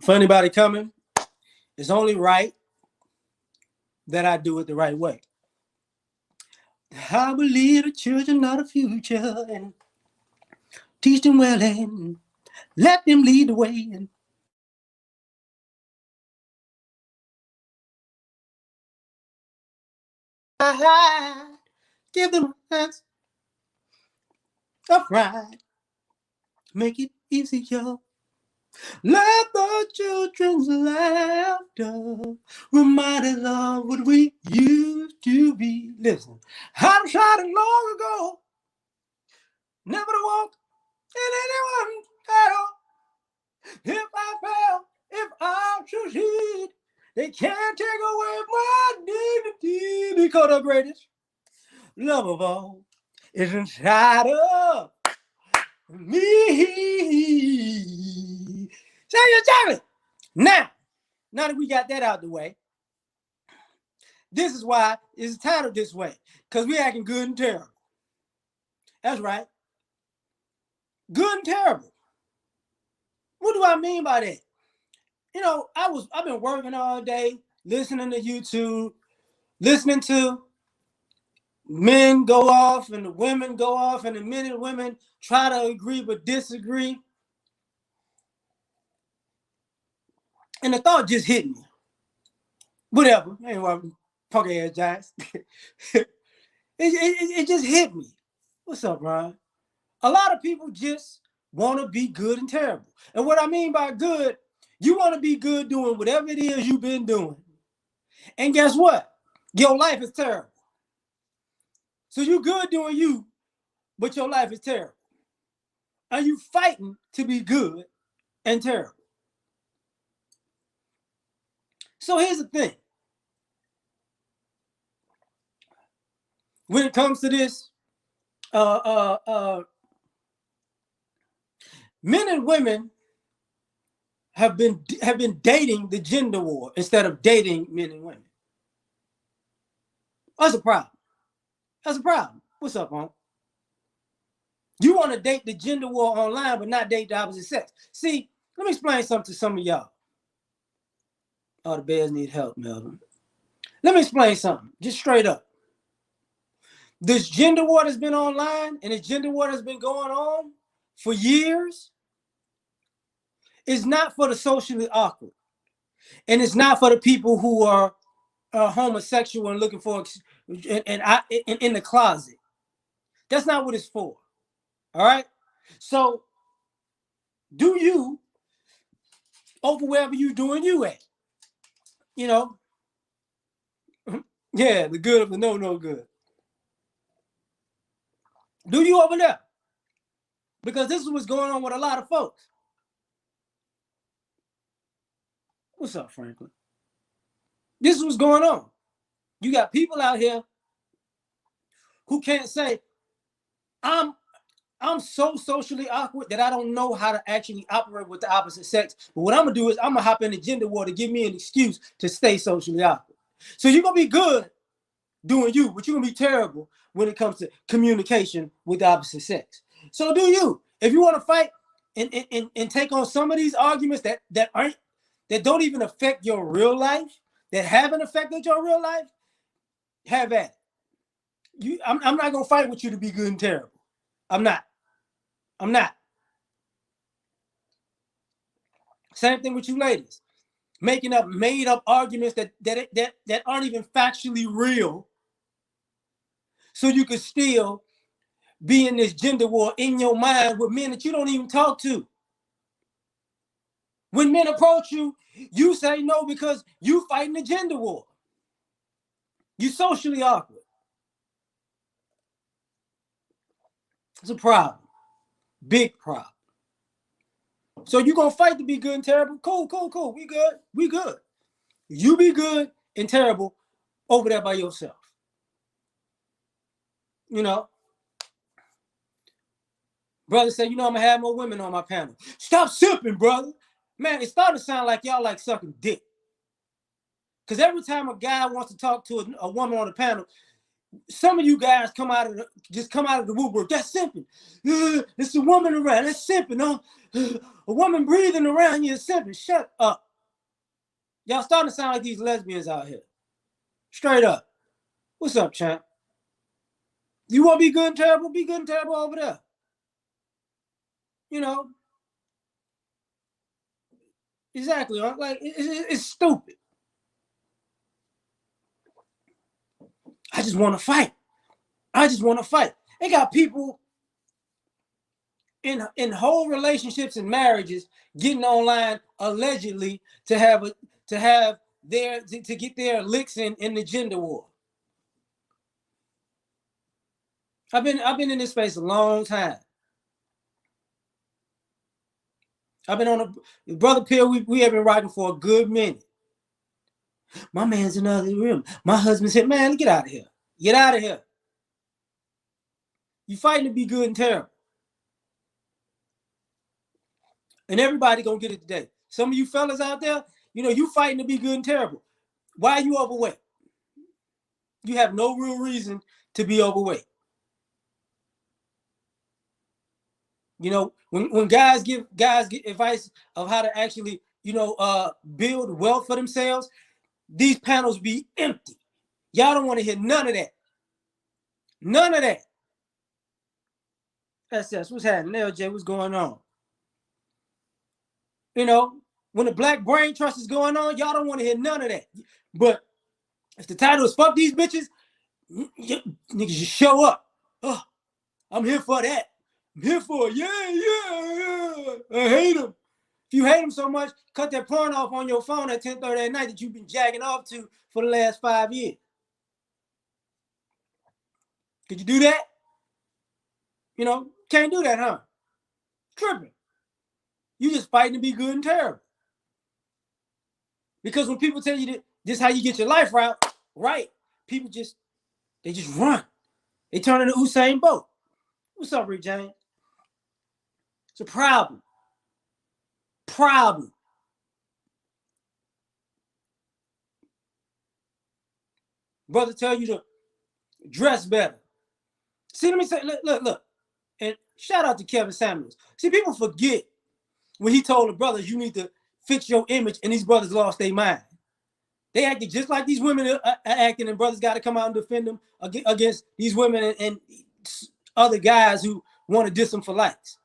For anybody coming, it's only right that I do it the right way. I believe the children are the future and teach them well and let them lead the way. And give them a chance of pride. Make it easier. Let the children's laughter remind us of what we used to be. Listen, I decided long ago never to walk in anyone's shadow. If I fail, if I succeed, they can't take away my dignity because the greatest love of all is inside of me. Say your Johnny. Now that we got that out the way, this is why it's titled this way. Because we acting good and terrible. That's right. Good and terrible. What do I mean by that? You know, I've been working all day, listening to YouTube, listening to men go off and the women go off, and the men and women try to agree but disagree. And the thought just hit me. Whatever. Anyway, punk ass giants. it just hit me. What's up, Ron? A lot of people just want to be good and terrible. And what I mean by good, you want to be good doing whatever it is you've been doing. And guess what? Your life is terrible. So you good doing you, but your life is terrible. Are you fighting to be good and terrible? So here's the thing. When it comes to this, men and women have been dating the gender war instead of dating men and women. That's a problem. That's a problem. What's up, hon? You want to date the gender war online, but not date the opposite sex. See, let me explain something to some of y'all. Oh, the bears need help, Melvin. Let me explain something, just straight up. This gender war that's been online and this gender war that's been going on for years is not for the socially awkward. And it's not for the people who are homosexual and looking for in the closet. That's not what it's for. All right. So do you over wherever you doing you at? You know, yeah, the good of the no good. Do you over there? Because this is what's going on with a lot of folks. What's up, Franklin? This is what's going on. You got people out here who can't say, I'm so socially awkward that I don't know how to actually operate with the opposite sex. But what I'm gonna do is I'm gonna hop in the gender war to give me an excuse to stay socially awkward. So you're gonna be good doing you, but you're gonna be terrible when it comes to communication with the opposite sex. So do you. If you want to fight and take on some of these arguments that don't even affect your real life, that haven't affected your real life, have at it. I'm not gonna fight with you to be good and terrible. I'm not. Same thing with you ladies. Making up made up arguments that aren't even factually real. So you can still be in this gender war in your mind with men that you don't even talk to. When men approach you, you say no because you fighting the gender war. You socially awkward. It's a problem. Big problem. So you gonna fight to be good and terrible? Cool. We good. You be good and terrible over there by yourself. You know, brother said, I'm gonna have more women on my panel. Stop sipping, brother. Man, it's starting to sound like y'all like sucking dick. Because every time a guy wants to talk to a woman on the panel, Some of you guys just come out of the woodwork. That's simping. It's a woman around. That's simping. A woman breathing around you is simping. Shut up. Y'all starting to sound like these lesbians out here. Straight up. What's up, champ? You want to be good and terrible? Be good and terrible over there. You know. Exactly. Like it's stupid. I just want to fight. I just want to fight. They got people in whole relationships and marriages getting online allegedly to get their licks in the gender war. I've been in this space a long time. I've been on a brother Pill. We have been riding for a good minute. My man's in another room. My husband said, "Man, get out of here. Get out of here. You fighting to be good and terrible." And everybody gonna get it today. Some of you fellas out there, you fighting to be good and terrible. Why are you overweight? You have no real reason to be overweight. When guys give advice of how to actually, build wealth for themselves, these panels be empty. Y'all don't want to hear none of that. None of that. SS, what's happening? LJ, what's going on? When the Black Brain Trust is going on, y'all don't want to hear none of that. But if the title is "Fuck These Bitches," niggas just show up. Oh, I'm here for that. I'm here for it. Yeah. I hate them. If you hate them so much, cut that porn off on your phone at 10:30 at night that you've been jacking off to for the last 5 years. Could you do that? Can't do that, huh? Tripping. You just fighting to be good and terrible. Because when people tell you that this is how you get your life right, people just run. They turn into Usain Bolt. What's up, Rick James? It's a problem. Brother tell you to dress better. See, let me say, look. And shout out to Kevin Samuels. See, people forget when he told the brothers, you need to fix your image, and these brothers lost their mind. They acted just like these women are acting, and brothers got to come out and defend them against these women and other guys who want to diss them for likes.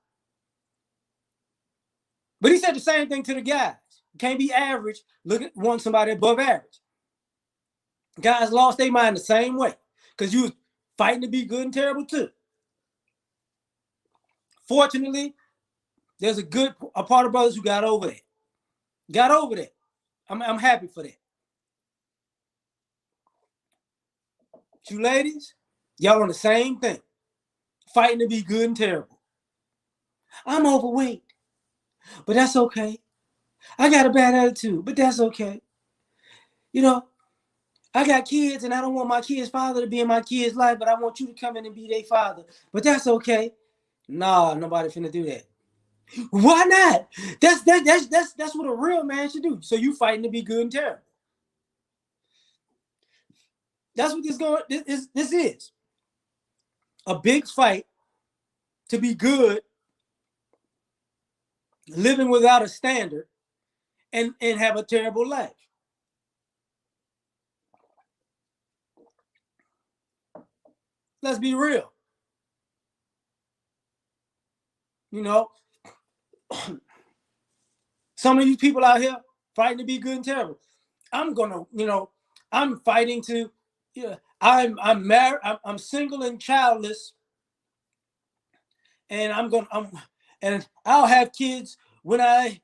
But he said the same thing to the guys. You can't be average. Want somebody above average. Guys lost their mind the same way because you was fighting to be good and terrible too. Fortunately, there's a part of brothers who got over that. I'm happy for that. You ladies, y'all on the same thing. Fighting to be good and terrible. I'm overweight, but that's okay. I got a bad attitude, but that's okay. I got kids and I don't want my kids' father to be in my kids' life, but I want you to come in and be their father. But that's okay. Nah, nobody finna do that. Why not? That's what a real man should do. So you fighting to be good and terrible. That's what this is. A big fight to be good, living without a standard, and have a terrible life. Let's be real. Some of these people out here fighting to be good and terrible. I'm fighting to, I'm married, I'm single and childless, and and I'll have kids when I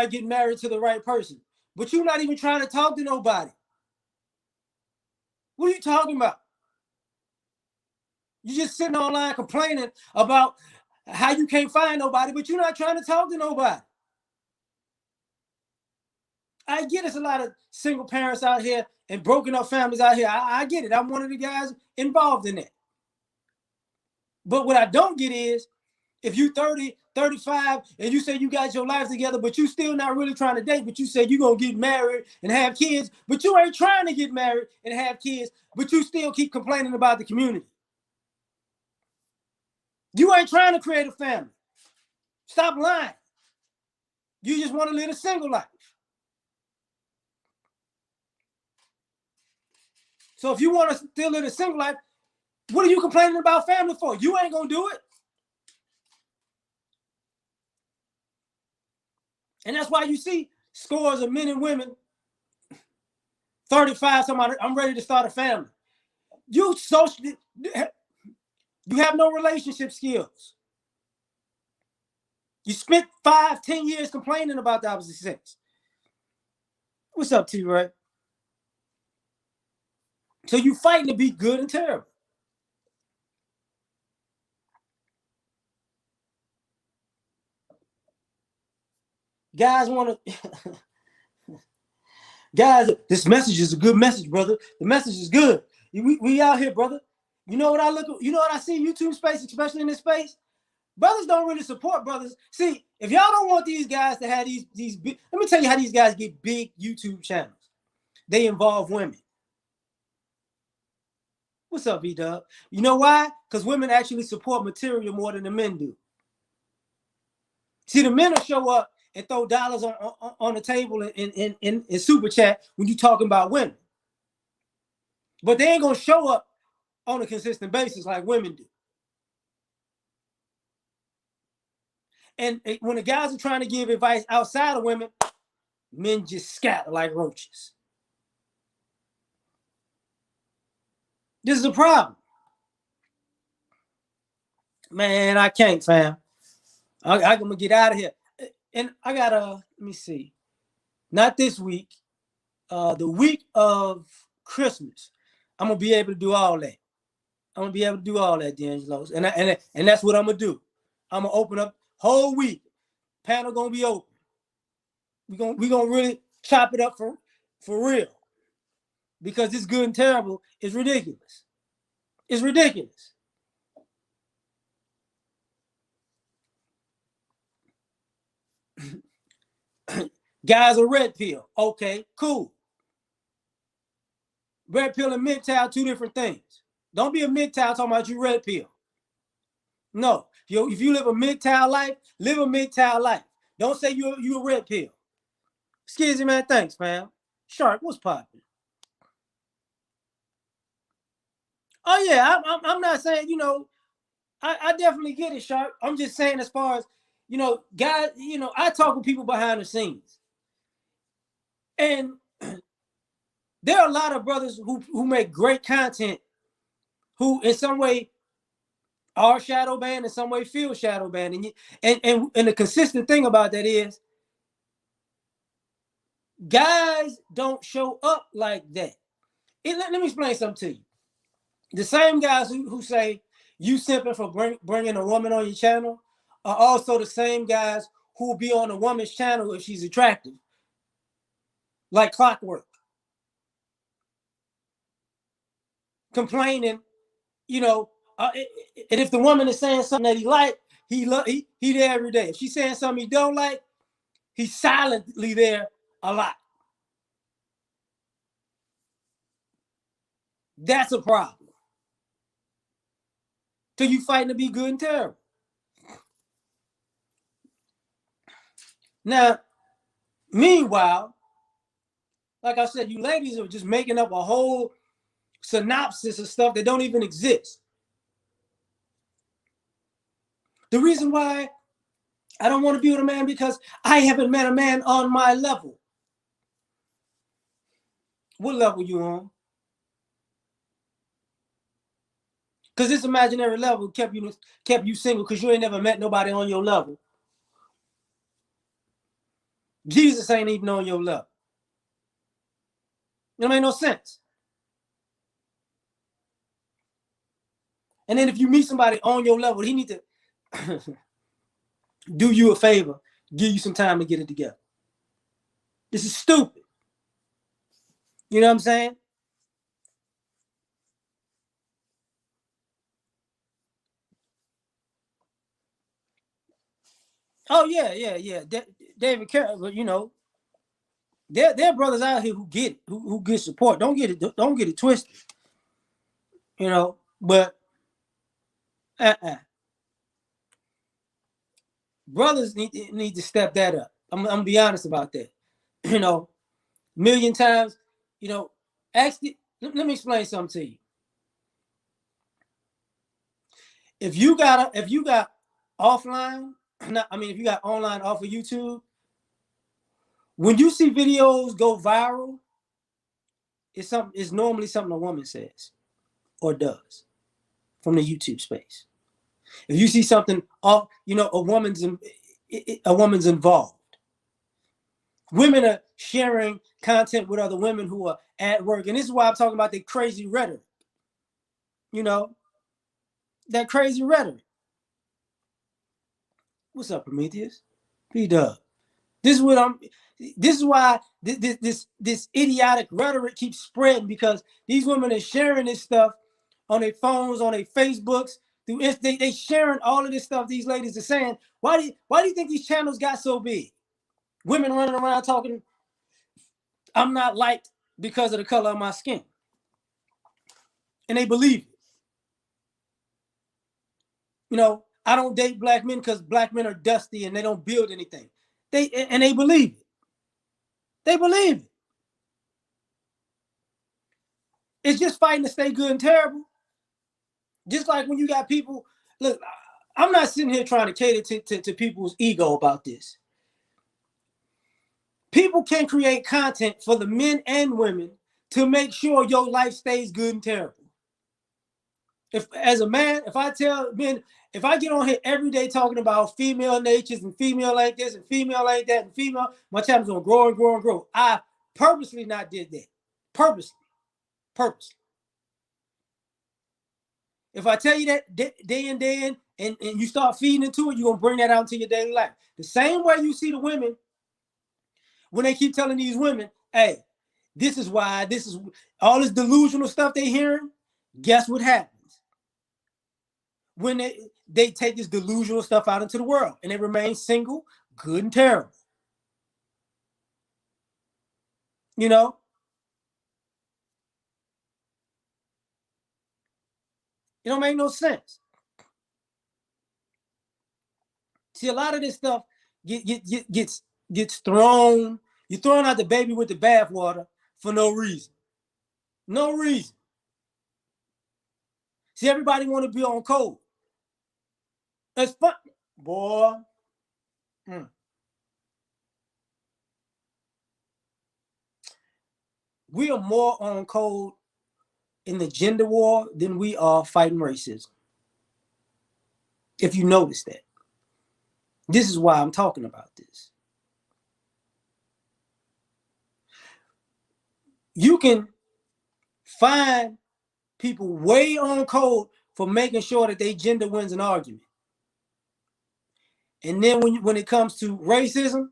get married to the right person. But you're not even trying to talk to nobody. What are you talking about? You're just sitting online complaining about how you can't find nobody, but you're not trying to talk to nobody. I get it's a lot of single parents out here and broken up families out here. I get it. I'm one of the guys involved in that. But what I don't get is if you 30 35, and you say you got your life together, but you still not really trying to date, but you said you're going to get married and have kids, but you ain't trying to get married and have kids, but you still keep complaining about the community. You ain't trying to create a family. Stop lying. You just want to live a single life. So if you want to still live a single life, what are you complaining about family for? You ain't going to do it. And that's why you see scores of men and women, 35, somebody, I'm ready to start a family. You have no relationship skills. You spent 5, 10 years complaining about the opposite sex. What's up, T-Ray? So you fighting to be good and terrible. Guys want to... Guys, this message is a good message, brother. The message is good. We out here, brother. You know what I look... You know what I see in YouTube space, especially in this space? Brothers don't really support brothers. See, if y'all don't want these guys to have these big... Let me tell you how these guys get big YouTube channels. They involve women. What's up, V-Dub? You know why? Because women actually support material more than the men do. See, the men will show up and throw dollars on the table in super chat when you talking about women. But they ain't going to show up on a consistent basis like women do. And when the guys are trying to give advice outside of women, men just scatter like roaches. This is a problem. Man, I can't, fam. I'm going to get out of here. And I got to, let me see. Not this week. The week of Christmas, I'm going to be able to do all that. I'm going to be able to do all that, D'Angelo's. And that's what I'm going to do. I'm going to open up whole week. Panel going to be open. We're going to really chop it up for real. Because this good and terrible is ridiculous. It's ridiculous. Guys are red pill. Okay, cool. Red pill and MGTOW, two different things. Don't be a MGTOW talking about you red pill. No. If you live a MGTOW life, live a MGTOW life. Don't say you a red pill. Excuse me, man. Thanks, fam. Shark, what's popping? Oh, yeah. I'm not saying, I definitely get it, Shark. I'm just saying as far as, guys, I talk with people behind the scenes. And there are a lot of brothers who make great content who in some way are shadow banned, in some way feel shadow banned. And the consistent thing about that is guys don't show up like that. Let me explain something to you. The same guys who say you simping for bringing a woman on your channel are also the same guys who will be on a woman's channel if she's attractive. Like clockwork. Complaining, and if the woman is saying something that he like, he there every day. If she's saying something he don't like, he's silently there a lot. That's a problem. So you fighting to be good and terrible. Now, meanwhile, like I said, you ladies are just making up a whole synopsis of stuff that don't even exist. The reason why I don't want to be with a man because I haven't met a man on my level. What level you on? Because this imaginary level kept you single because you ain't never met nobody on your level. Jesus ain't even on your level. It make no sense. And then if you meet somebody on your level, he need to do you a favor, give you some time to get it together. This is stupid. You know what I'm saying? Oh yeah. David Carroll, but you know, there are brothers out here who get it, who get support. Don't get it twisted. You know, but uh-uh. Brothers need to step that up. I'm gonna be honest about that. You know, million times. You know, actually, let me explain something to you. If you got offline, I mean, if you got online off of YouTube, when you see videos go viral, it's normally something a woman says or does from the YouTube space. If you see something, you know, a woman's involved. Women are sharing content with other women who are at work, and this is why I'm talking about the crazy rhetoric. You know, that crazy rhetoric. What's up, Prometheus? P Dub. This is what I'm. This is why this idiotic rhetoric keeps spreading, because these women are sharing this stuff on their phones, on their Facebooks. They sharing all of this stuff. These ladies are saying, why do you think these channels got so big? Women running around talking, I'm not liked because of the color of my skin, and they believe it. You know, I don't date black men because black men are dusty and they don't build anything. They believe it. They believe it. It's just fighting to stay good and terrible. Just like when you got people, look, I'm not sitting here trying to cater to people's ego about this. People can create content for the men and women to make sure your life stays good and terrible. If as a man, if I tell men, if I get on here every day talking about female natures and female like this and female like that and female, my channel's gonna grow and grow and grow. I purposely not did that. Purposely. Purposely. If I tell you that day in, day in, and you start feeding into it, you're gonna bring that out into your daily life. The same way you see the women when they keep telling these women, hey, this is why, this is all this delusional stuff they hearing. Guess what happens? When they take this delusional stuff out into the world and they remain single, good and terrible. You know, it don't make no sense. See, a lot of this stuff gets thrown. You're throwing out the baby with the bathwater for no reason. No reason. See, everybody want to be on code. It's fun, boy. Mm. We are more on code in the gender war than we are fighting racism. If you notice that, this is why I'm talking about this. You can find people way on code for making sure that they gender wins an argument. And then when it comes to racism,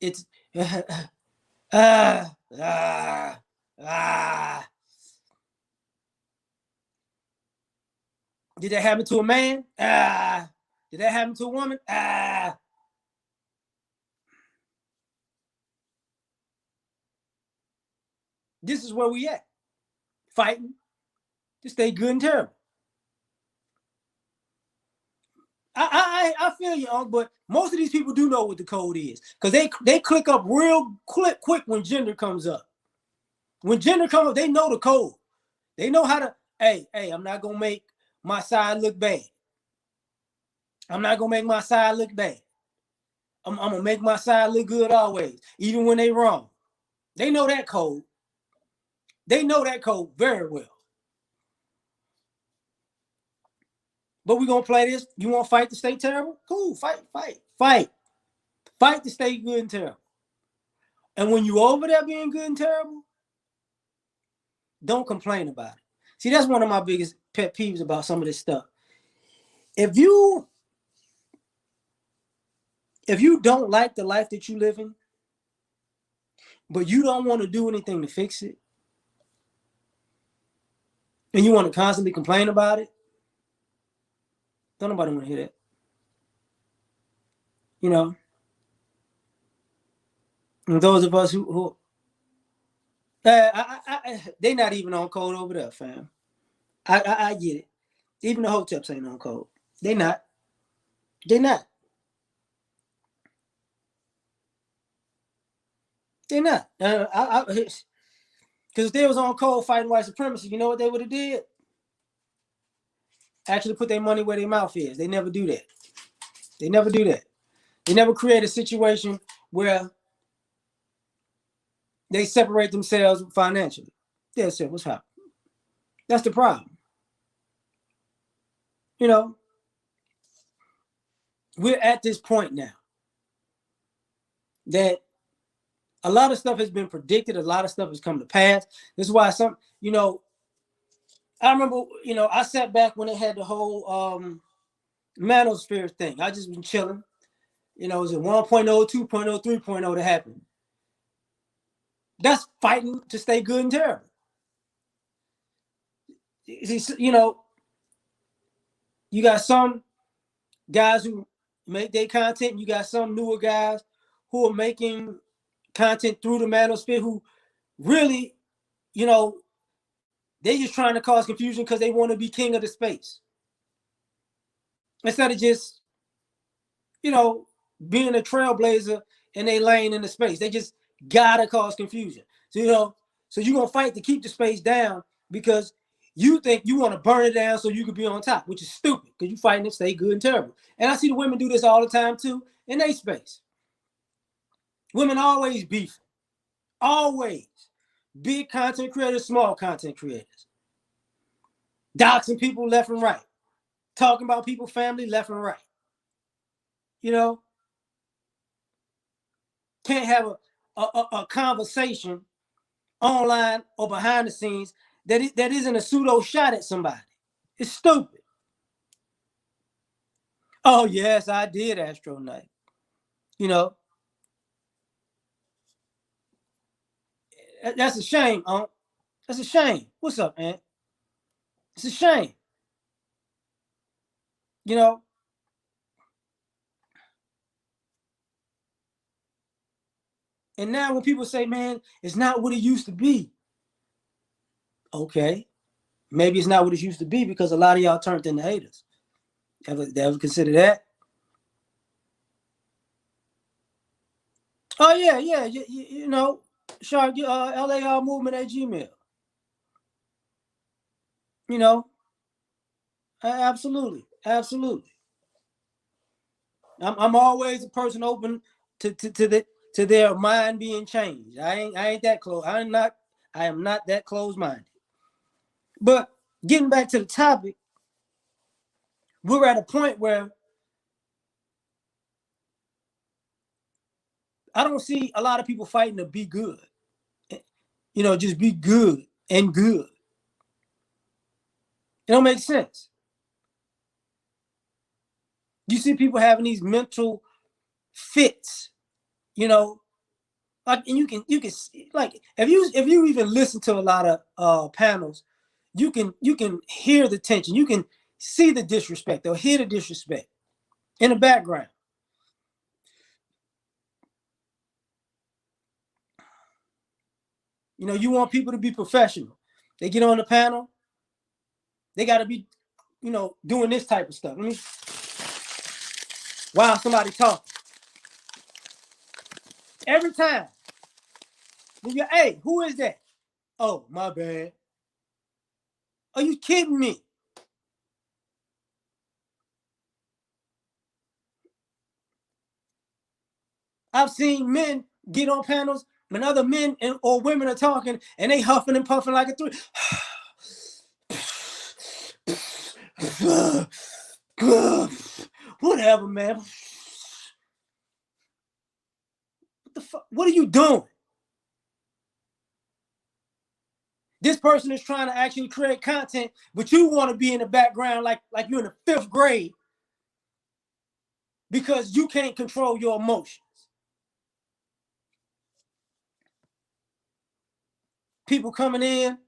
it's ah, ah, ah. Did that happen to a man? Ah. Did that happen to a woman? Ah. This is where we at. Fighting to stay good and terrible. I feel you, but most of these people do know what the code is, because they click up real quick when gender comes up. When gender comes up, they know the code. They know how to. Hey, I'm not gonna make my side look bad. I'm not gonna make my side look bad. I'm gonna make my side look good always, even when they wrong. They know that code. They know that code very well. But we're gonna play this. You want to fight to stay terrible? Cool, fight to stay good and terrible. And when you over there being good and terrible, don't complain about it. See, that's one of my biggest pet peeves about some of this stuff. If you don't like the life that you live in, but you don't want to do anything to fix it, and you want to constantly complain about it, don't nobody want to hear that. You know, and those of us who they not even on code over there, fam. I get it. Even the hoteps ain't on code. They not. They not. They not. Because if they was on code fighting white supremacy, you know what they would have did? Actually put their money where their mouth is. They never do that. They never do that. They never create a situation where they separate themselves financially. That's it. What's happening? That's the problem. You know, we're at this point now that a lot of stuff has been predicted. A lot of stuff has come to pass. This is why I remember, I sat back when they had the whole manosphere thing. I just been chilling. It was at 1.0, 2.0, 3.0 to happen. That's fighting to stay good and terrible. You got some guys who make their content. And you got some newer guys who are making content through the manosphere who really, they just trying to cause confusion because they want to be king of the space. Instead of just, being a trailblazer in a lane in the space. They just gotta cause confusion. So, so you're gonna fight to keep the space down because you think you want to burn it down so you can be on top, which is stupid because you're fighting to stay good and terrible. And I see the women do this all the time too in their space. Women always beefing. Always. Big content creators, small content creators. Doxing people left and right. Talking about people's family left and right. Can't have a conversation online or behind the scenes that isn't a pseudo shot at somebody. It's stupid. Oh, yes, I did Astro Night. That's a shame, That's a shame. What's up, man? It's a shame. You know, and now when people say, man, it's not what it used to be. Okay. Maybe it's not what it used to be because a lot of y'all turned into haters. Ever consider that? Oh, yeah, yeah. Shark, L.A.R movement at Gmail. Absolutely. Absolutely. I'm always a person open to their mind being changed. I ain't that close. I am not that close-minded. But getting back to the topic, we're at a point where I don't see a lot of people fighting to be good. Just be good and good. It don't make sense. You see people having these mental fits, like, and you can like if you even listen to a lot of panels, you can hear the tension, you can see the disrespect or hear the disrespect in the background. You want people to be professional. They get on the panel, they got to be, doing this type of stuff. While somebody talking, every time. Hey, who is that? Oh, my bad. Are you kidding me? I've seen men get on panels when other men or women are talking and they huffing and puffing like a three. Whatever, man. What the fuck? What are you doing? This person is trying to actually create content, but you want to be in the background like you're in the 5th grade because you can't control your emotions. People coming in.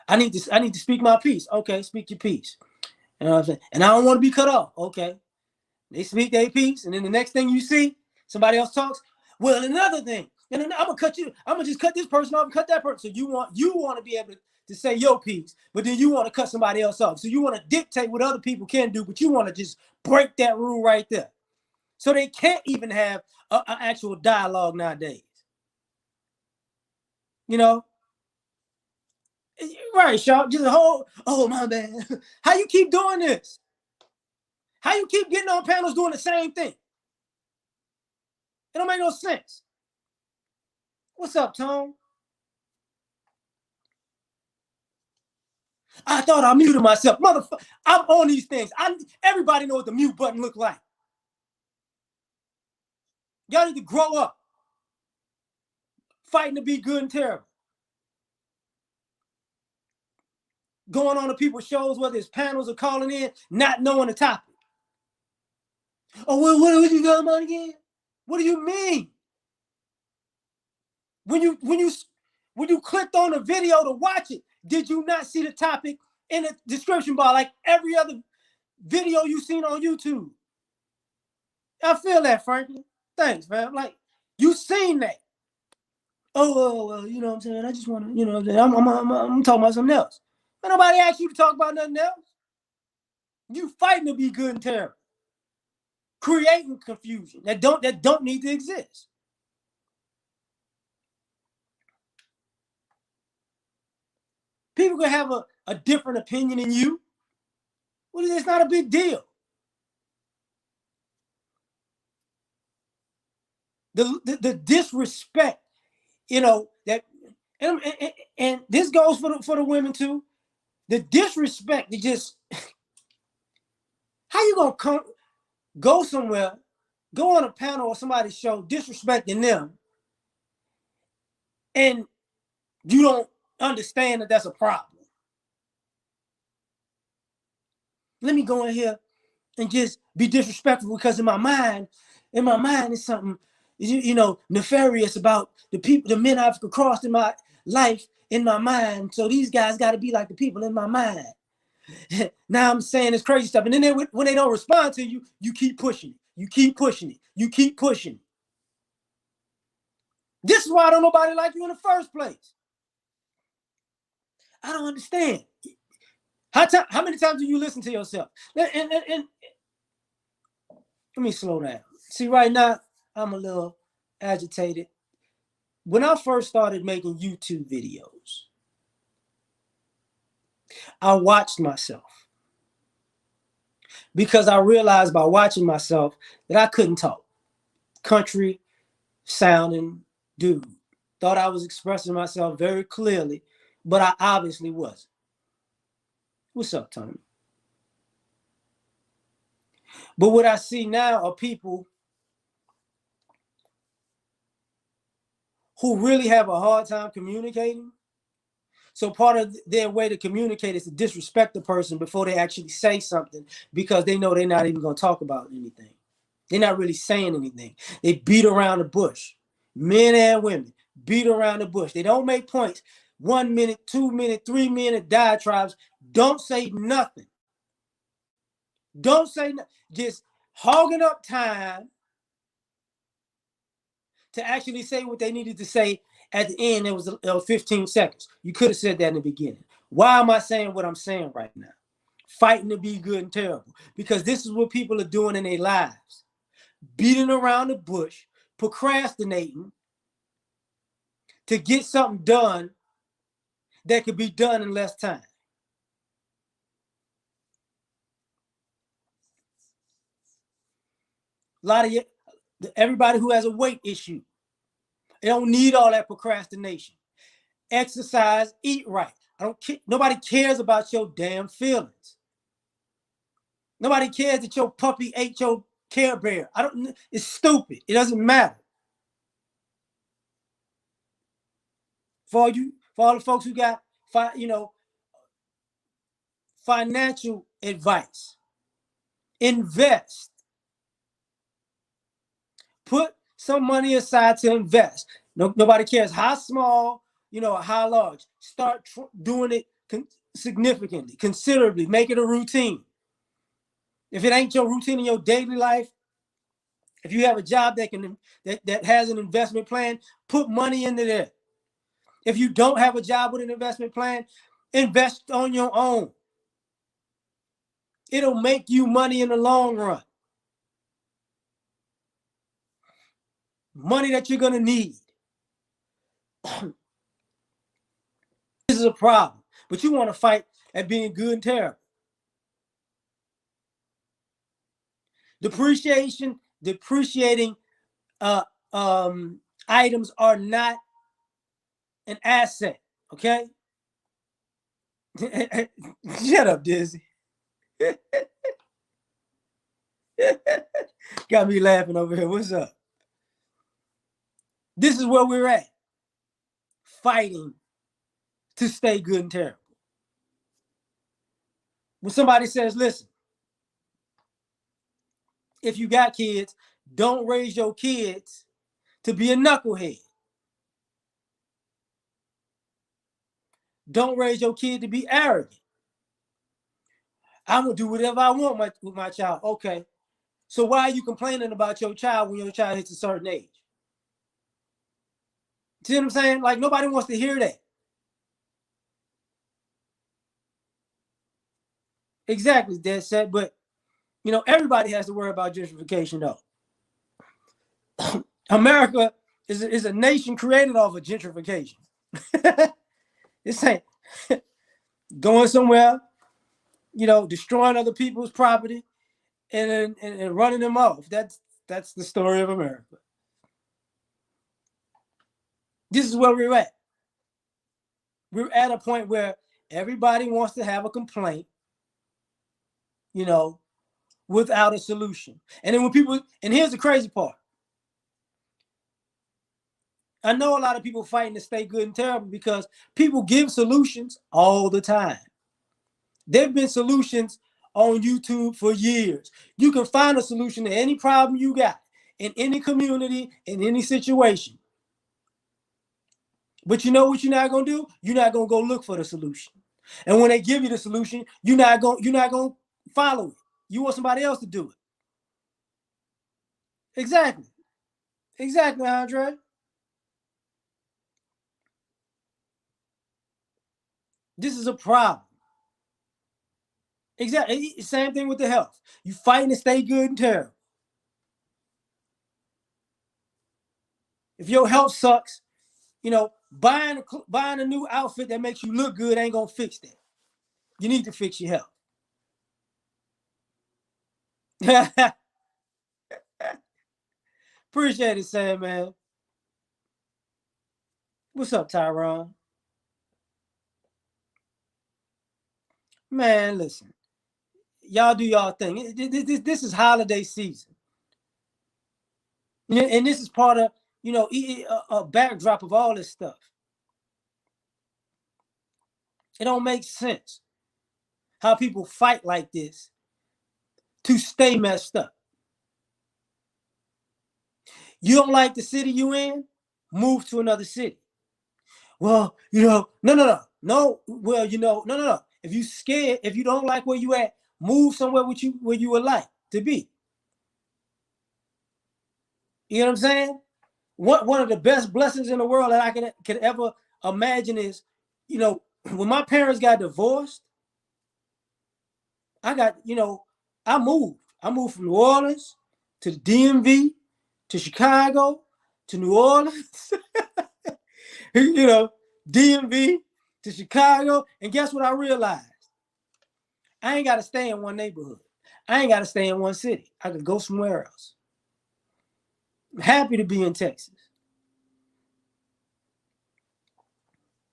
I need to speak my piece. Okay, speak your piece. You know what I'm saying? And I don't want to be cut off. Okay. They speak their piece, and then the next thing you see, somebody else talks. Well, another thing, and then I'm gonna cut you. I'm gonna just cut this person off and cut that person. So you want to be able to say your piece, but then you want to cut somebody else off. So you want to dictate what other people can do, but you want to just break that rule right there. So they can't even have an actual dialogue nowadays. You know, right, Shaw? Just a whole, oh my man, how you keep doing this? How you keep getting on panels doing the same thing? It don't make no sense. What's up, Tone? I thought I muted myself. Motherfucker, I'm on these things. Everybody know what the mute button look like. Y'all need to grow up. Fighting to be good and terrible. Going on to people's shows, whether it's panels or calling in, not knowing the topic. Oh, what you got about again? What do you mean? When you clicked on the video to watch it, did you not see the topic in the description bar like every other video you seen on YouTube? I feel that, Franklin. Thanks, man. Like, you seen that. Oh, well, you know what I'm saying? I just want to, you know, I'm talking about something else. But nobody asked you to talk about nothing else. You fighting to be good and terrible. Creating confusion that don't need to exist. People can have a different opinion than you. Well, it's not a big deal. The disrespect, you know, that and this goes for the women too. The disrespect to just how you gonna go somewhere, go on a panel or somebody's show disrespecting them, and you don't understand that that's a problem. Let me go in here and just be disrespectful because in my mind is something you know nefarious about the people, the men I've crossed in my life in my mind. So these guys got to be like the people in my mind. Now I'm saying this crazy stuff, and then when they don't respond to you, you keep pushing it. You keep pushing it. You keep pushing it. This is why I don't nobody like you in the first place. I don't understand. How many times do you listen to yourself? And let me slow down. See, right now, I'm a little agitated. When I first started making YouTube videos, I watched myself because I realized by watching myself that I couldn't talk. Country sounding dude. Thought I was expressing myself very clearly, but I obviously wasn't. What's up, Tony? But what I see now are people who really have a hard time communicating. So part of their way to communicate is to disrespect the person before they actually say something because they know they're not even going to talk about anything. They're not really saying anything. They beat around the bush. Men and women beat around the bush. They don't make points. 1 minute, 2 minute, 3 minute diatribes. Don't say nothing. Don't say nothing. Just hogging up time to actually say what they needed to say at the end. It was 15 seconds. You could have said that in the beginning. Why am I saying what I'm saying right now? Fighting to be good and terrible. Because this is what people are doing in their lives. Beating around the bush, procrastinating to get something done that could be done in less time. A lot of everybody who has a weight issue, they don't need all that procrastination. Exercise, eat right. Nobody cares about your damn feelings. Nobody cares that your puppy ate your Care Bear. It's stupid. It doesn't matter. For all the folks who got, financial advice, invest. Put some money aside to invest. Nobody cares how small, or how large. Start doing it significantly, considerably. Make it a routine. If it ain't your routine in your daily life, if you have a job that has an investment plan, put money into there. If you don't have a job with an investment plan, invest on your own. It'll make you money in the long run. Money that you're going to need. This is a problem. But you want to fight at being good and terrible. Depreciating items are not an asset. Okay? Shut up, Dizzy. Got me laughing over here. What's up? This is where we're at. Fighting to stay good and terrible. When somebody says, listen, if you got kids, don't raise your kids to be a knucklehead. Don't raise your kid to be arrogant. I'm going to do whatever I want with my child. Okay. So why are you complaining about your child when your child hits a certain age? See what I'm saying? Like, nobody wants to hear that. Exactly, Dad said. But, everybody has to worry about gentrification, though. America is a nation created off of gentrification. This ain't going somewhere, destroying other people's property and running them off. That's the story of America. This is where we're at. We're at a point where everybody wants to have a complaint, without a solution. And then and here's the crazy part. I know a lot of people fighting to stay good and terrible because people give solutions all the time. There've been solutions on YouTube for years. You can find a solution to any problem you got in any community, in any situation. But you know what you're not gonna do? You're not gonna go look for the solution. And when they give you the solution, you're not gonna follow it. You want somebody else to do it. Exactly, Andre. This is a problem. Exactly. Same thing with the health. You fighting to stay good and terrible. If your health sucks, buying a new outfit that makes you look good ain't gonna fix that. You need to fix your health. Appreciate it, Sam, man. What's up, Tyrone? Man, listen. Y'all do y'all thing. This is holiday season. And this is part of, a backdrop of all this stuff. It don't make sense how people fight like this to stay messed up. You don't like the city you in? Move to another city. Well, no. Well, no. If you scared, if you don't like where you at, move somewhere where you would like to be. You know what I'm saying? One of the best blessings in the world that I could ever imagine is, when my parents got divorced, I moved. I moved from New Orleans to the DMV to Chicago to New Orleans, DMV to Chicago. And guess what I realized? I ain't got to stay in one neighborhood. I ain't got to stay in one city. I could go somewhere else. I'm happy to be in Texas.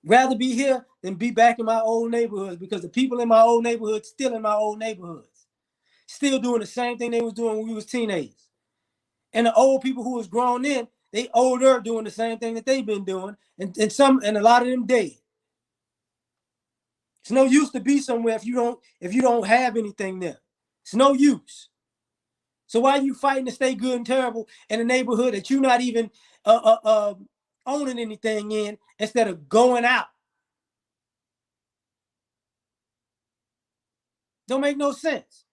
Rather be here than be back in my old neighborhoods because the people in my old neighborhoods still in my old neighborhoods. Still doing the same thing they was doing when we was teenagers. And the old people who was grown in, they older doing the same thing that they've been doing, and a lot of them dead. It's no use to be somewhere if you don't have anything there. It's no use. So why are you fighting to stay good and terrible in a neighborhood that you're not even owning anything in instead of going out? Don't make no sense.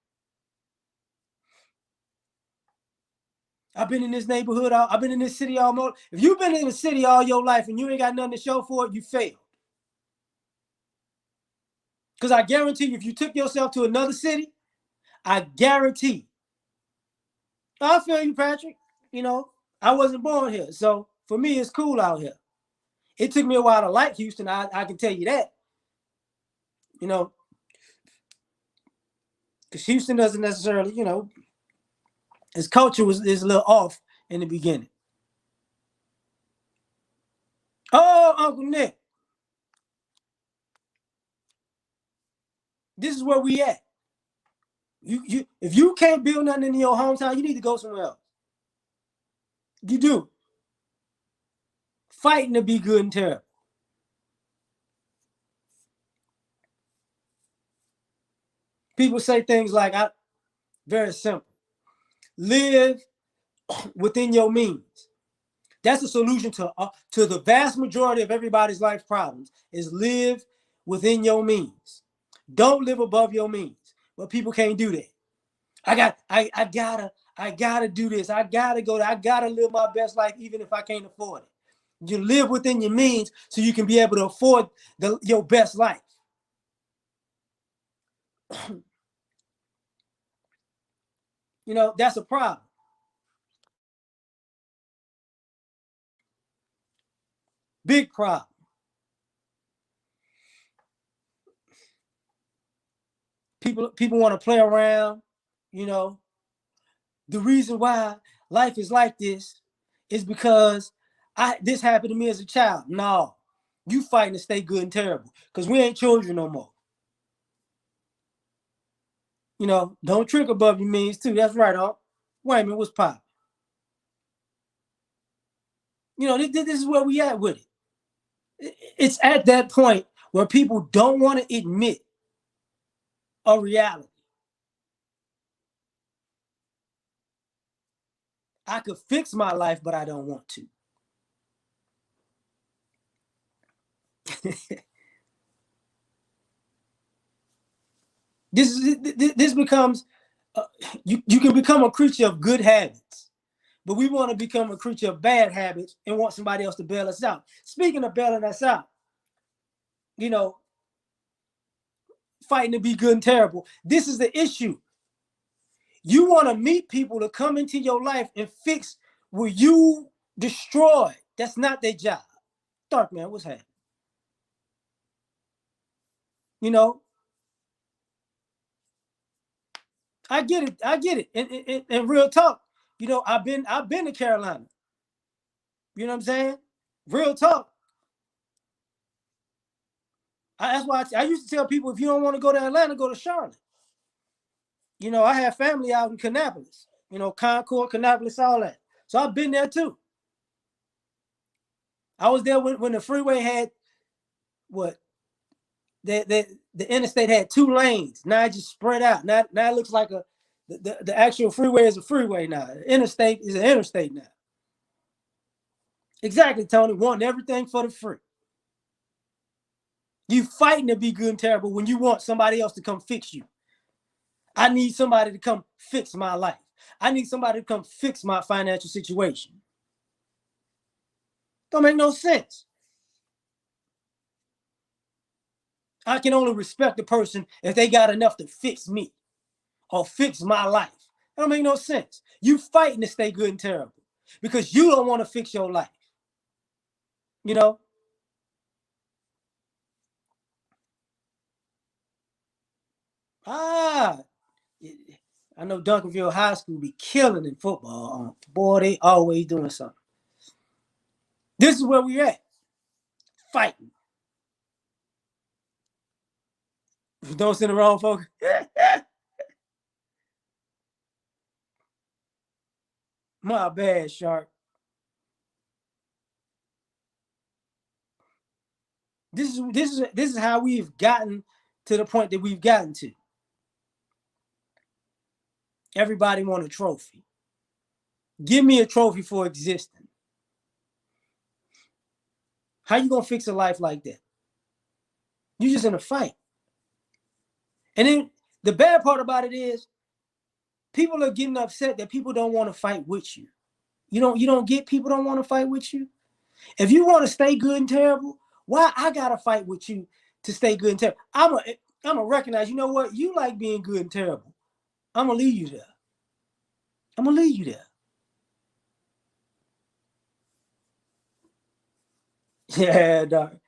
I've been in this neighborhood. I've been in this city almost. If you've been in the city all your life and you ain't got nothing to show for it, you failed. Because I guarantee you, if you took yourself to another city, I guarantee. I feel you, Patrick. You know, I wasn't born here. So for me, it's cool out here. It took me a while to like Houston. I can tell you that. You know, because Houston doesn't necessarily, its culture is a little off in the beginning. Oh, Uncle Nick, this is where we at. If you can't build nothing in your hometown, you need to go somewhere else. You do. Fighting to be good and terrible. People say things like, very simple. Live within your means. That's the solution to the vast majority of everybody's life problems is live within your means. Don't live above your means. But people can't do that. I gotta do this. I gotta live my best life even if I can't afford it. You live within your means so you can be able to afford your best life. That's a problem. Big problem. People want to play around. You know, the reason why life is like this is because this happened to me as a child. No, you fighting to stay good and terrible because we ain't children no more. Don't trick above your means too. That's right, huh? Wait a minute, what's pop? This is where we at with it. It's at that point where people don't want to admit a reality. I could fix my life, but I don't want to. This becomes you can become a creature of good habits, but we want to become a creature of bad habits and want somebody else to bail us out. Speaking of bailing us out, you know, fighting to be good and terrible. This is the issue. You want to meet people to come into your life and fix what you destroyed. That's not their job. Dark man, what's happening? You know, I get it. I get it. And real talk. I've been to Carolina. You know what I'm saying? Real talk. That's why I used to tell people if you don't want to go to Atlanta, go to Charlotte. I have family out in Kannapolis. Concord, Kannapolis, all that. So I've been there too. I was there when the freeway had what the interstate had two lanes. Now it just spread out. Now it looks like the actual freeway is a freeway now. The interstate is an interstate now. Exactly, Tony. Wanting everything for the free. You fighting to be good and terrible when you want somebody else to come fix you. I need somebody to come fix my life. I need somebody to come fix my financial situation. Don't make no sense. I can only respect the person if they got enough to fix me or fix my life. That don't make no sense. You fighting to stay good and terrible because you don't want to fix your life. You know? Ah, I know Duncanville High School be killing in football. Boy, they always doing something. This is where we at. Fighting. Don't send the wrong folks. My bad, Shark. This is how we've gotten to the point that we've gotten to. Everybody want a trophy. Give me a trophy for existing. How you gonna fix a life like that? You just in a fight. And then the bad part about it is people are getting upset that people don't want to fight with you. You don't get people don't want to fight with you. If you want to stay good and terrible, why I gotta fight with you to stay good and terrible? I'm gonna recognize. You know what? You like being good and terrible. I'm gonna leave you there. I'm gonna leave you there. Yeah, dog.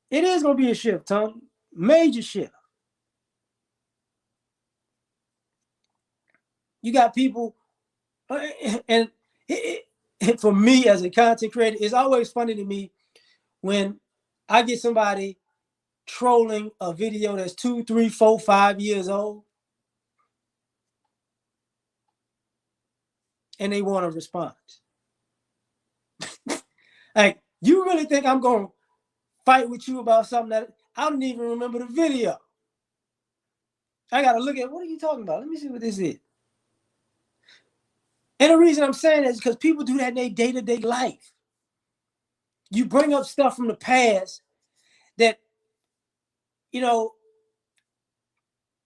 It is gonna be a shift, Tony. Major shift. You got people, and for me as a content creator, it's always funny to me when I get somebody trolling a video that's 2, 3, 4, 5 years old, and they want a response. Like, you really think I'm gonna fight with you about something that I don't even remember the video? I gotta look at, what are you talking about? Let me see what this is. And the reason I'm saying that is because people do that in their day-to-day life. You bring up stuff from the past that, you know,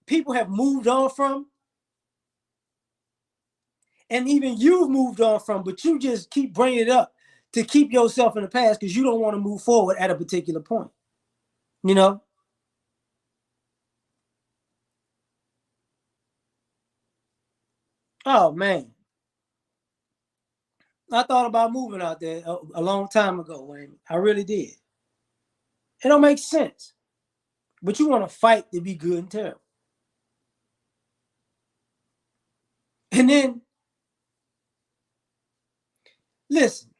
people have moved on from, and even you've moved on from, but you just keep bringing it up to keep yourself in the past because you don't want to move forward at a particular point. You know? Oh man, I thought about moving out there a long time ago, Wayne. I really did. It don't make sense. But you want to fight to be good and terrible. And then, listen,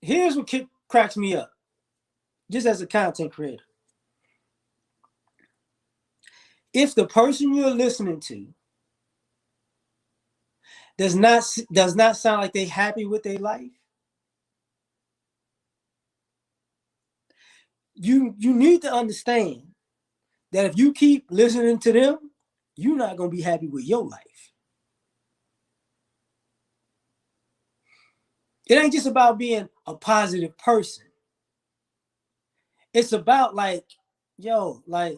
here's what cracks me up, just as a content creator. If the person you're listening to does not sound like they happy with their life, you need to understand that if you keep listening to them, you're not gonna be happy with your life. It ain't just about being a positive person. It's about like, yo, like,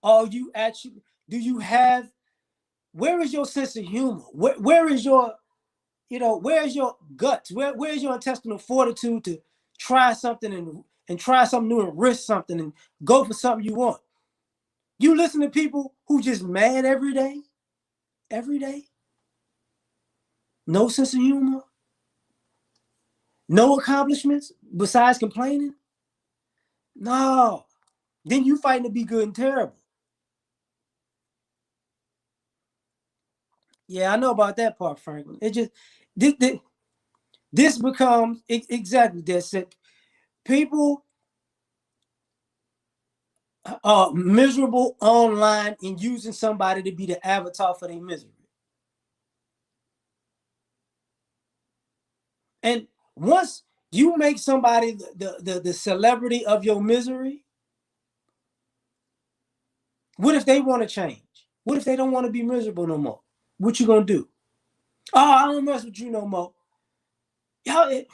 are you actually, do you have, where is your sense of humor? Where is your, where's your guts? Where's your intestinal fortitude to try something and try something new and risk something and go for something you want? You listen to people who just mad every day, no sense of humor, no accomplishments besides complaining. No, then you fighting to be good and terrible. Yeah, I know about that part, Franklin. It just this becomes exactly this. People are miserable online and using somebody to be the avatar for their misery. And once you make somebody the celebrity of your misery, what if they want to change? What if they don't want to be miserable no more? What you gonna do? Oh, I don't mess with you no more. Y'all,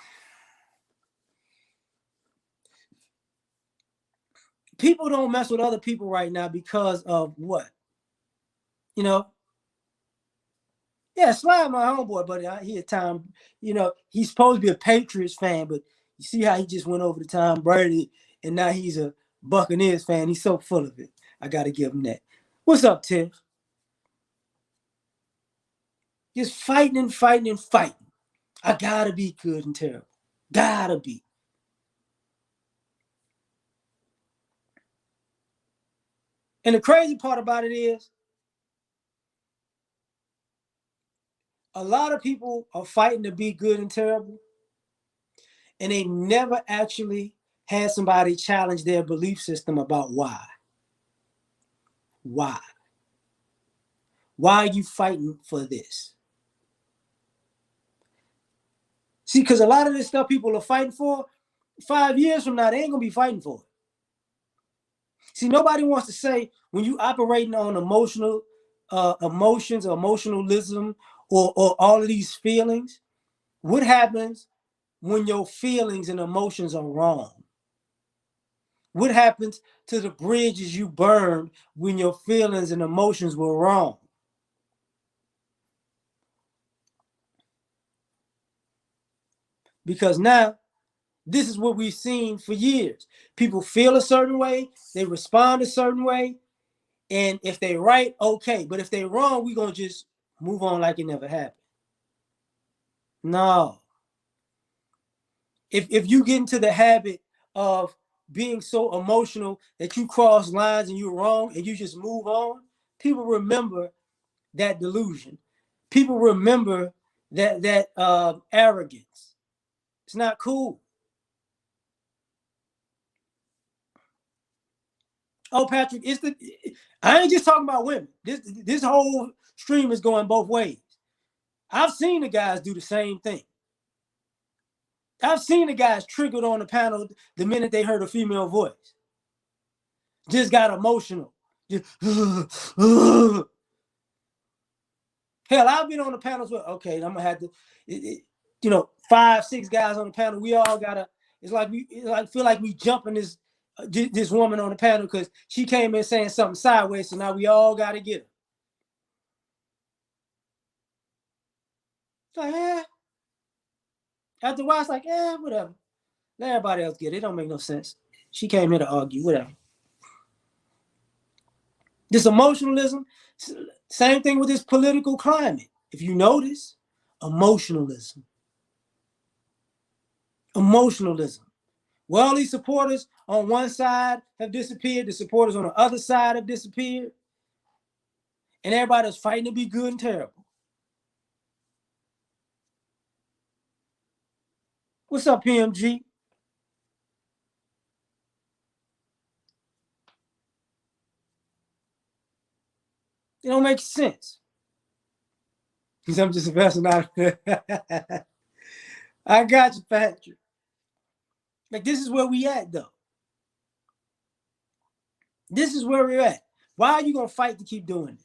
people don't mess with other people right now because of what? You know, yeah, Slide my homeboy, but he had time. He's supposed to be a Patriots fan, but you see how he just went over to Tom Brady, and now he's a Buccaneers fan. He's so full of it. I got to give him that. What's up, Tiff? Just fighting and fighting and fighting. I gotta be good and terrible. Gotta be. And the crazy part about it is, a lot of people are fighting to be good and terrible, and they never actually had somebody challenge their belief system about why. Why? Why are you fighting for this? See, because a lot of this stuff people are fighting for, 5 years from now, they ain't gonna be fighting for it. See, nobody wants to say when you operating on emotions or emotionalism or all of these feelings, what happens when your feelings and emotions are wrong? What happens to the bridges you burned when your feelings and emotions were wrong? Because now this is what we've seen for years. People feel a certain way, they respond a certain way, and if they're right, okay. But if they're wrong, we're gonna just move on like it never happened. No. If you get into the habit of being so emotional that you cross lines and you're wrong and you just move on, people remember that delusion. People remember that arrogance. It's not cool. Oh, Patrick, it's the. I ain't just talking about women. This whole stream is going both ways. I've seen the guys do the same thing. I've seen the guys triggered on the panel the minute they heard a female voice. Just got emotional. Just, hell, I've been on the panels with, okay, I'm gonna have to, you know, 5, 6 guys on the panel. We all gotta. It's like feel like we jumping this woman on the panel because she came in saying something sideways. So now we all gotta get her. It's like, after a while, it's like, whatever. Let everybody else get it. It don't make no sense. She came here to argue, whatever. This emotionalism, same thing with this political climate. If you notice, emotionalism. Emotionalism. Well, all these supporters on one side have disappeared, the supporters on the other side have disappeared, and everybody's fighting to be good and terrible. What's up, PMG? It don't make sense. Because I'm just a person out there. I got you, Patrick. Like, this is where we at, though. This is where we're at. Why are you going to fight to keep doing this?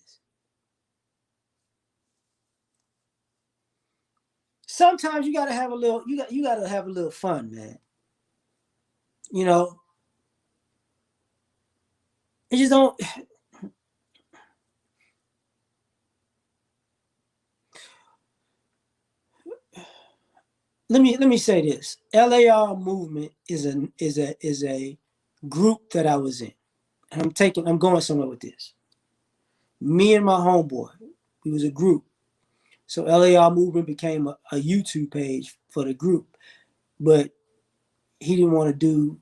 Sometimes you got to have a little, you got to have a little fun, man. You know, it just don't. Let me say this. L.A.R. movement is a group that I was in. And I'm going somewhere with this. Me and my homeboy, we was a group. So L.A.R. movement became a YouTube page for the group, but he didn't want to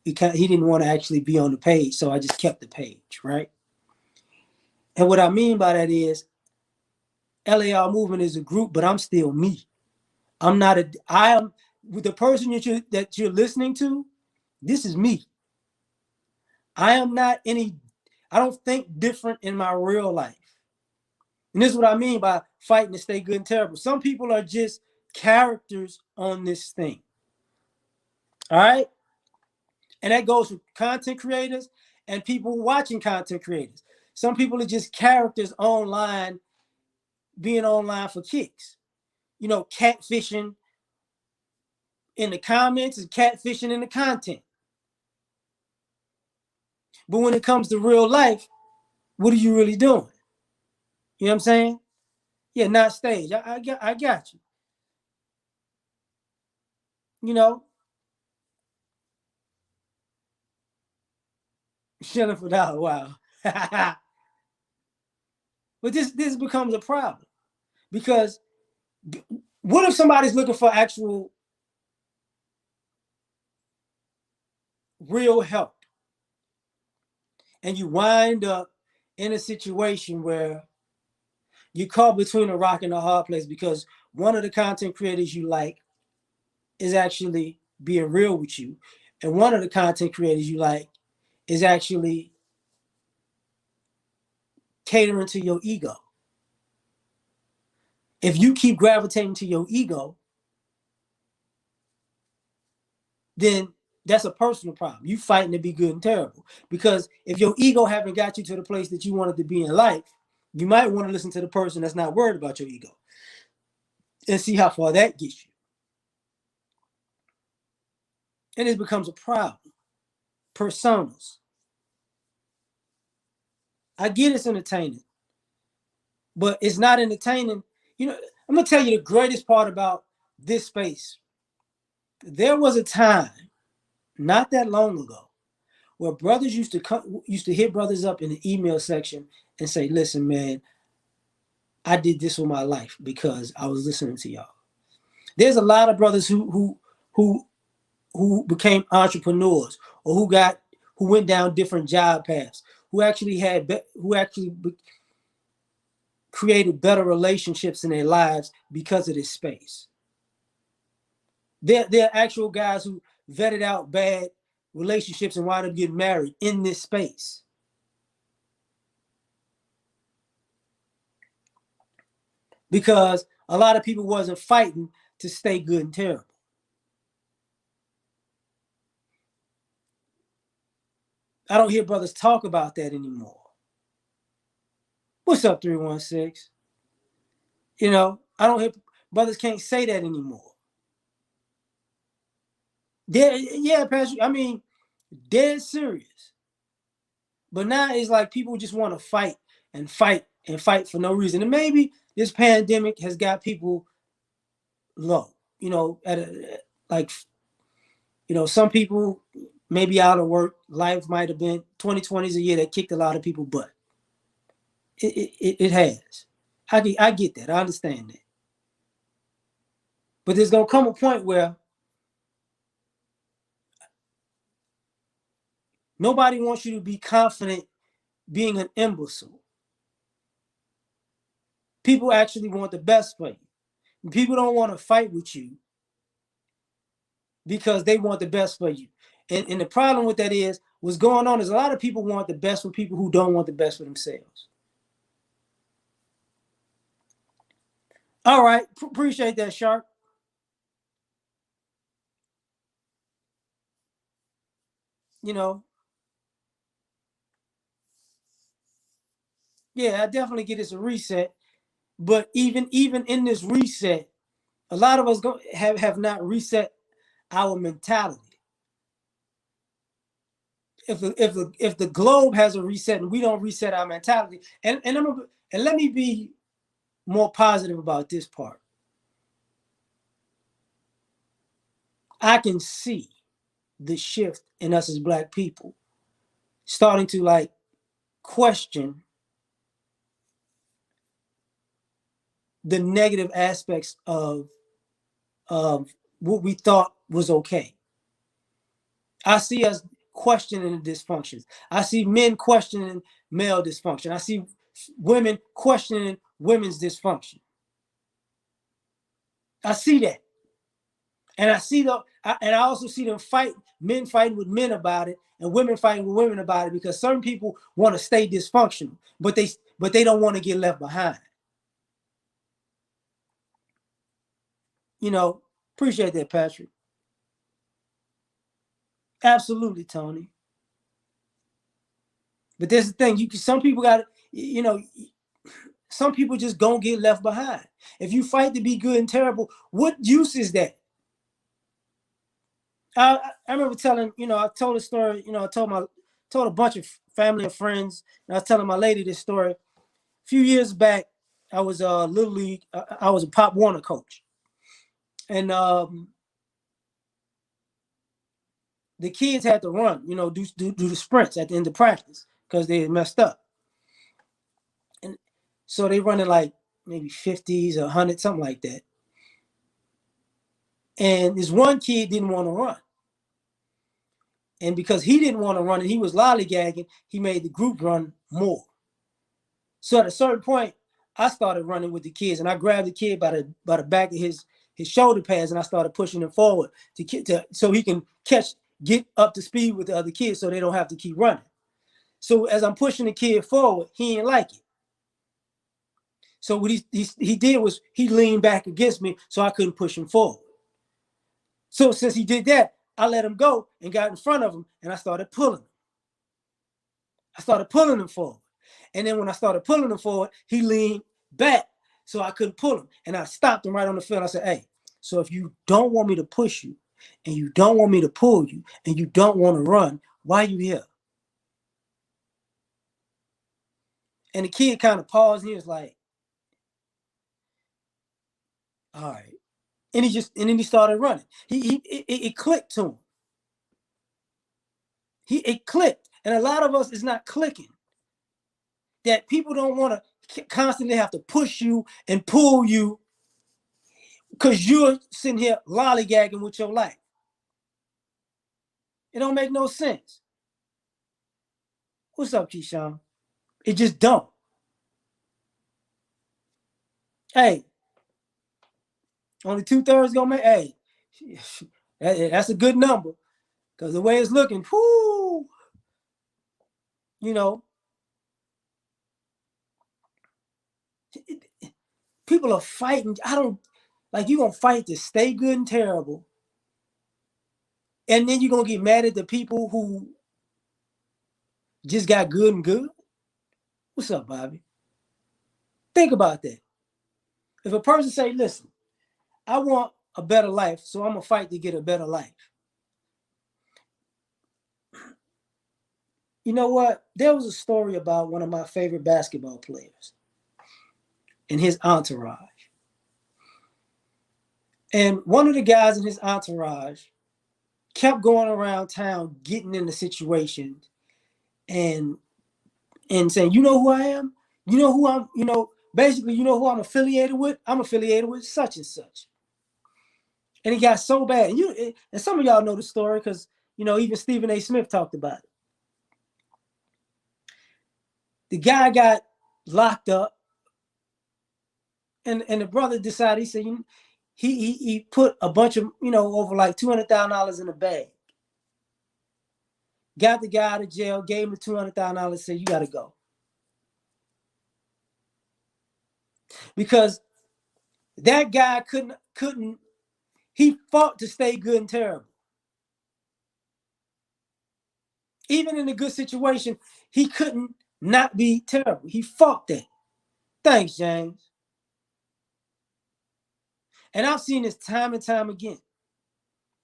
he didn't want to actually be on the page, so I just kept the page, right? And what I mean by that is L.A.R. movement is a group, but I'm still me. I am with the person that you're listening to. This is me. I am not any. I don't think different in my real life. And this is what I mean by fighting to stay good and terrible. Some people are just characters on this thing. All right. And that goes for content creators and people watching content creators. Some people are just characters online, being online for kicks. You know, catfishing in the comments and catfishing in the content. But when it comes to real life, what are you really doing? You know what I'm saying? Yeah, not stage. I got you. You know, chilling for that a while. But this becomes a problem because what if somebody's looking for actual real help and you wind up in a situation where you're caught between a rock and a hard place because one of the content creators you like is actually being real with you, and one of the content creators you like is actually catering to your ego. If you keep gravitating to your ego, then that's a personal problem. You fighting to be good and terrible. Because if your ego haven't got you to the place that you wanted to be in life, you might want to listen to the person that's not worried about your ego and see how far that gets you. And it becomes a problem. Personas. I get it's entertaining, but it's not entertaining. You know, I'm gonna tell you the greatest part about this space There was a time, not that long ago, where brothers used to hit brothers up in the email section and say, "Listen, man, I did this with my life because I was listening to y'all." There's a lot of brothers who who became entrepreneurs or who went down different job paths, who actually created better relationships in their lives because of this space. There are actual guys who vetted out bad relationships and wound up getting married in this space. Because a lot of people wasn't fighting to stay good and terrible. I don't hear brothers talk about that anymore. What's up, 316? I don't hear brothers can't say that anymore. Yeah, Pastor. I mean, dead serious. But now it's like people just want to fight and fight and fight for no reason. And maybe this pandemic has got people low. At like some people maybe out of work. Life might have been 2020 is a year that kicked a lot of people butt. It has. I get that. I understand that. But there's gonna come a point where nobody wants you to be confident being an imbecile. People actually want the best for you. People don't want to fight with you because they want the best for you. And the problem with that is what's going on is a lot of people want the best for people who don't want the best for themselves. All right. Appreciate that, Shark. You know, yeah, I definitely get it's a reset. But even in this reset, a lot of us have not reset our mentality. If the globe has a reset and we don't reset our mentality, and let me be more positive about this part. I can see the shift in us as black people starting to like question the negative aspects of what we thought was okay. I see us questioning the dysfunctions. I see men questioning male dysfunction. I see women questioning women's dysfunction. I see that. And I also see them men fighting with men about it, and women fighting with women about it because certain people want to stay dysfunctional, but they don't want to get left behind. You know, appreciate that, Patrick. Absolutely, Tony. But there's the thing, some people got some people just don't get left behind. If you fight to be good and terrible, what use is that? I remember I told a story, I told a bunch of family and friends, and I was telling my lady this story. A few years back, I was a little league, I was a Pop Warner coach. And the kids had to run, do the sprints at the end of practice because they had messed up. And so they running like maybe 50s or 100, something like that. And this one kid didn't want to run. And because he didn't want to run and he was lollygagging, he made the group run more. So at a certain point, I started running with the kids, and I grabbed the kid by the back of his shoulder pads, and I started pushing him forward so he can get up to speed with the other kids, so they don't have to keep running. So as I'm pushing the kid forward, he didn't like it. So what he did was he leaned back against me, so I couldn't push him forward. So since he did that, I let him go and got in front of him, and I started pulling him. I started pulling him forward. And then when I started pulling him forward, he leaned back so I couldn't pull him. And I stopped him right on the field. I said, hey, so if you don't want me to push you and you don't want me to pull you and you don't want to run, why are you here? And the kid kind of paused and he was like, all right. And then he started running. It clicked to him. It clicked. And a lot of us is not clicking. That people don't want to constantly have to push you and pull you because you're sitting here lollygagging with your life. It don't make no sense. What's up, Keyshawn? It just don't. Hey, only 2/3 gonna make. Hey, that's a good number because the way it's looking, whoo, you know, people are fighting. I don't like you gonna fight to stay good and terrible, and then you're gonna get mad at the people who just got good and good. What's up, Bobby? Think about that. If a person say, "Listen, I want a better life, so I'm gonna fight to get a better life." You know what? There was a story about one of my favorite basketball players and his entourage. And one of the guys in his entourage kept going around town getting into situations and saying, "You know who I am? You know who I'm, basically, you know who I'm affiliated with? I'm affiliated with such and such." And he got so bad. And some of y'all know the story because, even Stephen A. Smith talked about it. The guy got locked up, and the brother decided, he said, he put a bunch of, over like $200,000 in a bag. Got the guy out of jail, gave him the $200,000, said, "You got to go." Because that guy couldn't, he fought to stay good and terrible. Even in a good situation, he couldn't not be terrible. He fought that. Thanks, James. And I've seen this time and time again.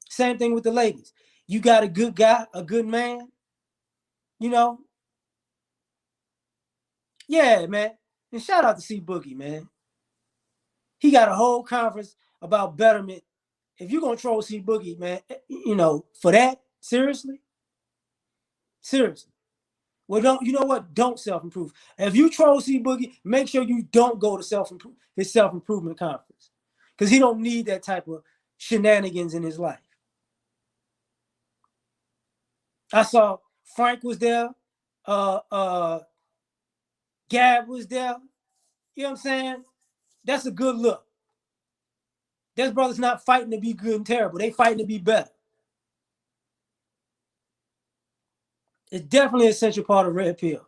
Same thing with the ladies. You got a good guy, a good man, yeah, man. And shout out to C Boogie, man. He got a whole conference about betterment. If you're gonna troll C Boogie, man, for that, seriously. Well, don't self-improve. If you troll C Boogie, make sure you don't go to his self-improvement conference. Because he don't need that type of shenanigans in his life. I saw Frank was there, Gab was there. You know what I'm saying? That's a good look. Those brothers not fighting to be good and terrible. They fighting to be better. It's definitely an essential part of Red Pill.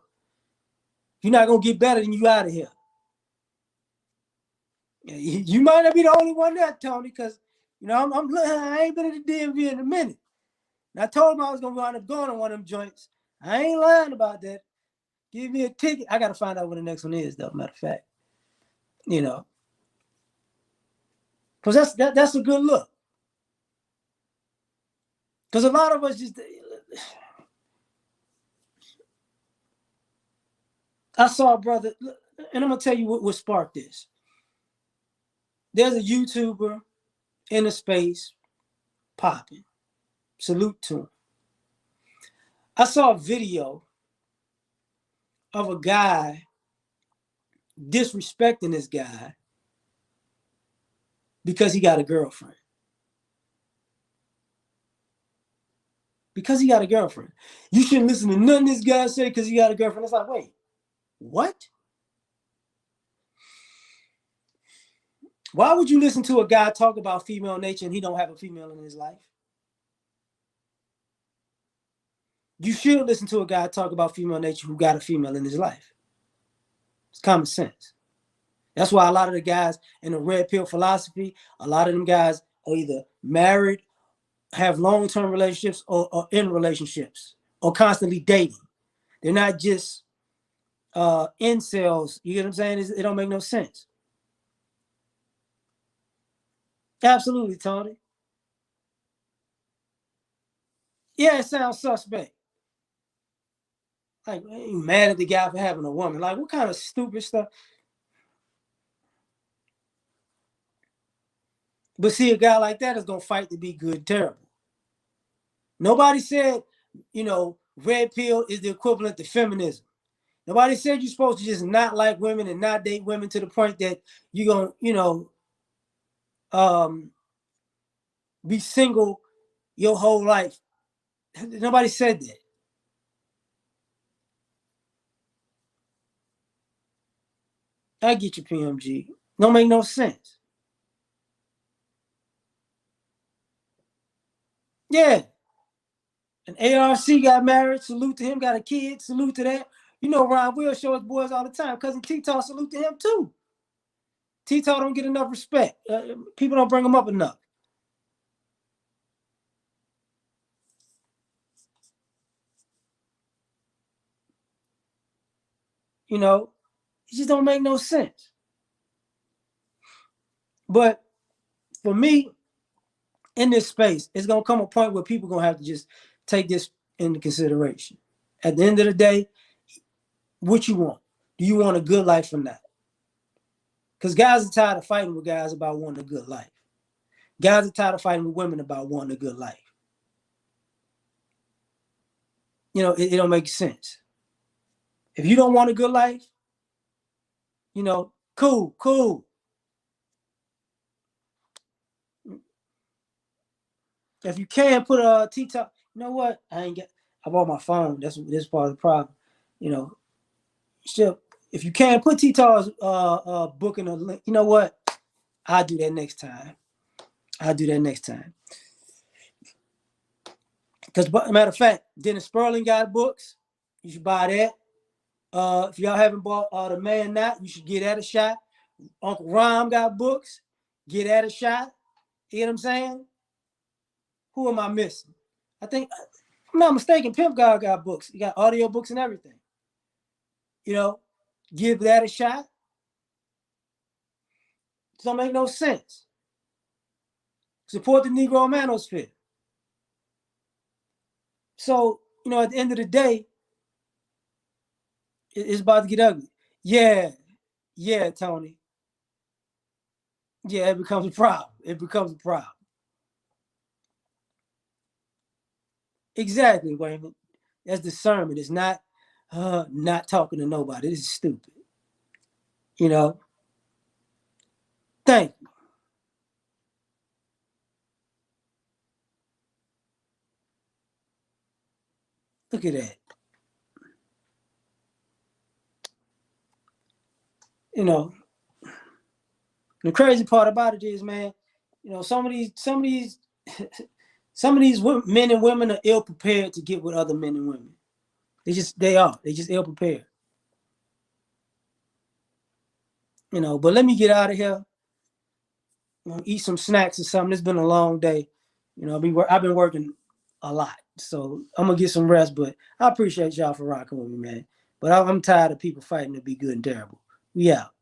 You're not gonna get better than you out of here. You might not be the only one there, Tony, because I ain't been at the DMV in a minute. And I told him I was gonna wind up going on one of them joints. I ain't lying about that. Give me a ticket. I gotta find out what the next one is, though. Matter of fact, because that's a good look. Because a lot of us just, I saw a brother, and I'm gonna tell you what sparked this. There's a YouTuber in the space popping. Salute to him. I saw a video of a guy disrespecting this guy because he got a girlfriend. Because he got a girlfriend. You shouldn't listen to nothing this guy say because he got a girlfriend. It's like, wait, what? Why would you listen to a guy talk about female nature and he don't have a female in his life? You should listen to a guy talk about female nature who got a female in his life. It's common sense. That's why a lot of the guys in the red pill philosophy, a lot of them guys are either married, have long-term relationships, or in relationships, or constantly dating. They're not just incels. You get what I'm saying? It don't make no sense. Absolutely, Tony. Yeah, it sounds suspect. Like, you mad at the guy for having a woman. Like, what kind of stupid stuff? But see, a guy like that is gonna fight to be good, terrible. Nobody said, red pill is the equivalent to feminism. Nobody said you're supposed to just not like women and not date women to the point that you're gonna, um, be single your whole life. Nobody said that. I get you, PMG. Don't make no sense. Yeah. And ARC got married. Salute to him. Got a kid. Salute to that. Ron Will show his boys all the time. Cousin T-Taw, salute to him too. T-Taw don't get enough respect. People don't bring him up enough. It just don't make no sense. But for me, in this space, it's gonna come a point where people gonna have to just take this into consideration. At the end of the day, what you want? Do you want a good life or not? Because guys are tired of fighting with guys about wanting a good life. Guys are tired of fighting with women about wanting a good life. It don't make sense. If you don't want a good life, cool. If you can put a T-top, you know what? I bought my phone. This part of the problem. Still, if you can put T-Taw's booking a link, you know what? I'll do that next time. Because, matter of fact, Dennis Sperling got books. You should buy that. If y'all haven't bought The Man Not, you should get that a shot. Uncle Rom got books. Get that a shot. You know what I'm saying? Who am I missing? I think, if I'm not mistaken, Pimp God got books. He got audio books and everything. Give that a shot. It don't make no sense. Support the Negro Manosphere. So, at the end of the day, it's about to get ugly. Yeah, Tony. Yeah, it becomes a problem. Exactly, Wayman. That's discernment. It's not talking to nobody. This is stupid. You know. Thank you. Look at that. You know. The crazy part about it is, man. Some of these some of these men and women are ill prepared to get with other men and women. They are. They just ill prepared. But let me get out of here. Eat some snacks or something. It's been a long day. I've been working a lot, so I'm gonna get some rest. But I appreciate y'all for rocking with me, man. But I'm tired of people fighting to be good and terrible. We out.